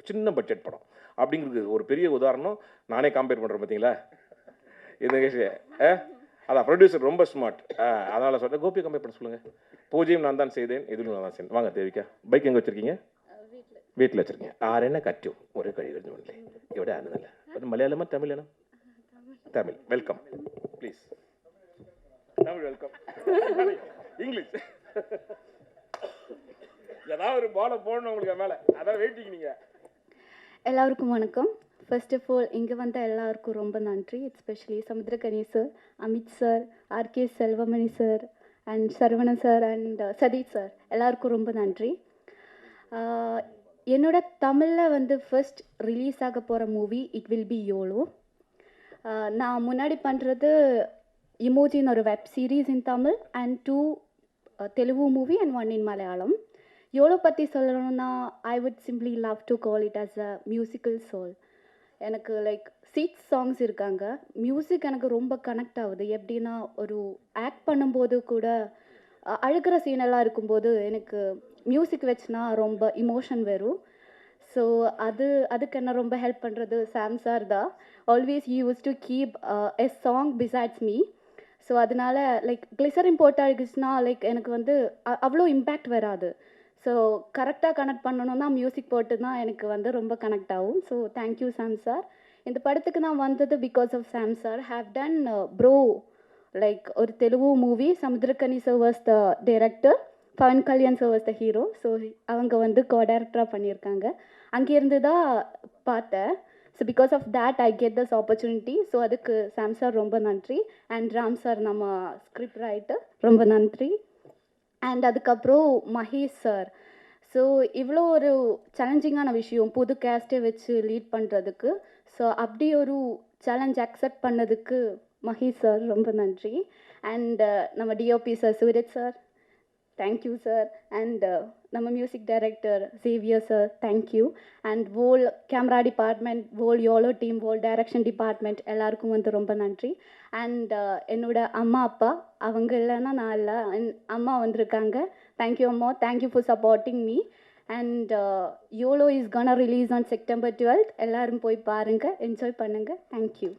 சின்ன பட்ஜெட் படம் அப்படிங்கிறது ஒரு பெரிய உதாரணம். நானே கம்பேர் பண்ணுறேன் பார்த்தீங்களா இந்த விஷயம். அதான் ப்ரொடியூசர் ரொம்ப ஸ்மார்ட். அதனால் சொல்கிறேன், கோபியை கம்பேர் பண்ண சொல்லுங்கள். பூஜையும் நான் தான் செய்தேன், எதிலும் நான் தான் செய்தேன். வாங்க தேவிக்கா, பைக் எங்கே வச்சுருக்கீங்க? வீட்டில் வச்சுருக்கீங்க. ஆரென்ன கட்டும் ஒரே கழி வருது எവിടെ ஆனதில்லை. அது மலையாளமா தமிழனா? Tamil. Welcome please. Tamil welcome. English ஏதாவது ஒரு பாலை போடணும் உங்களுக்கு மேலே, அதான் வெயிட்டிங். நீங்கள் எல்லாருக்கும் வணக்கம். ஃபர்ஸ்ட் ஆஃப் ஆல் இங்கே வந்த எல்லாருக்கும் ரொம்ப நன்றி. Especially Samuthirakani sir, Amit sir, RK Selvamani sir and Saravanan sir and Sathish sir, எல்லாருக்கும் ரொம்ப நன்றி. என்னோட தமிழில் வந்து ஃபர்ஸ்ட் ரிலீஸ் ஆக போகிற movie it will be YOLO. நான் முன்னாடி பண்ணுறது இமோஜின்னு ஒரு web series in Tamil and 2 Telugu movie and 1 in Malayalam. YOLO பற்றி சொல்லணும்னா I would simply love to call it as a musical soul. எனக்கு லைக் 6 சாங்ஸ் இருக்காங்க. மியூசிக் எனக்கு ரொம்ப கனெக்ட் ஆகுது. எப்படின்னா ஒரு ஆக்ட் பண்ணும்போது கூட அழுகிற சீனெல்லாம் இருக்கும்போது எனக்கு மியூசிக் வச்சுனா ரொம்ப இமோஷன் வரும். ஸோ அதுக்கு என்ன ரொம்ப ஹெல்ப் பண்ணுறது சாம் சார் தான். Always you use to keep a song besides me. So அதனால லைக் கிளிசரின் போட்டால் இருக்குச்சுன்னா லைக் எனக்கு வந்து அவ்வளோ இம்பேக்ட் வராது. ஸோ கரெக்டாக கனெக்ட் பண்ணணுன்னா மியூசிக் போட்டு தான் எனக்கு வந்து ரொம்ப கனெக்ட் ஆகும். So thank you Sam sir. இந்த படத்துக்கு நான் வந்தது because of Sam sir. Have done bro like ஒரு Telugu movie, Samuthirakani sir was the director, Pawan Kalyan sir was the hero. So அவங்க வந்து கோ-டைரக்டராக பண்ணியிருக்காங்க. அங்கேருந்து தான் பார்த்தேன். So because of that I get this opportunity. So அதுக்கு சாம் சார் ரொம்ப நன்றி. அண்ட் ராம் சார் நம்ம ஸ்கிரிப்ட் ரைட்டர் ரொம்ப நன்றி. அண்ட் அதுக்கப்புறம் மகேஷ் சார். ஸோ இவ்வளோ ஒரு சேலஞ்சிங்கான விஷயம் புது கேஸ்ட்டை வச்சு லீட் பண்ணுறதுக்கு. ஸோ அப்படி ஒரு சேலஞ்ச் அக்செப்ட் பண்ணதுக்கு மகேஷ் சார் ரொம்ப நன்றி. அண்ட் நம்ம DOP sir Sooraj sir, thank you sir. And நம்ம music director Xavier sir, thank you. And whole camera department, whole YOLO team, whole direction department எல்லாருக்கும் வந்து ரொம்ப நன்றி. அண்ட் என்னோட அம்மா அப்பா, அவங்க இல்லைன்னா நான் இல்லை. அம்மா வந்திருக்காங்க. தேங்க்யூ அம்மா, thank you for supporting me. And YOLO is Khanna release on September 12th. எல்லோரும் போய் பாருங்கள், என்ஜாய் பண்ணுங்கள். தேங்க்யூ.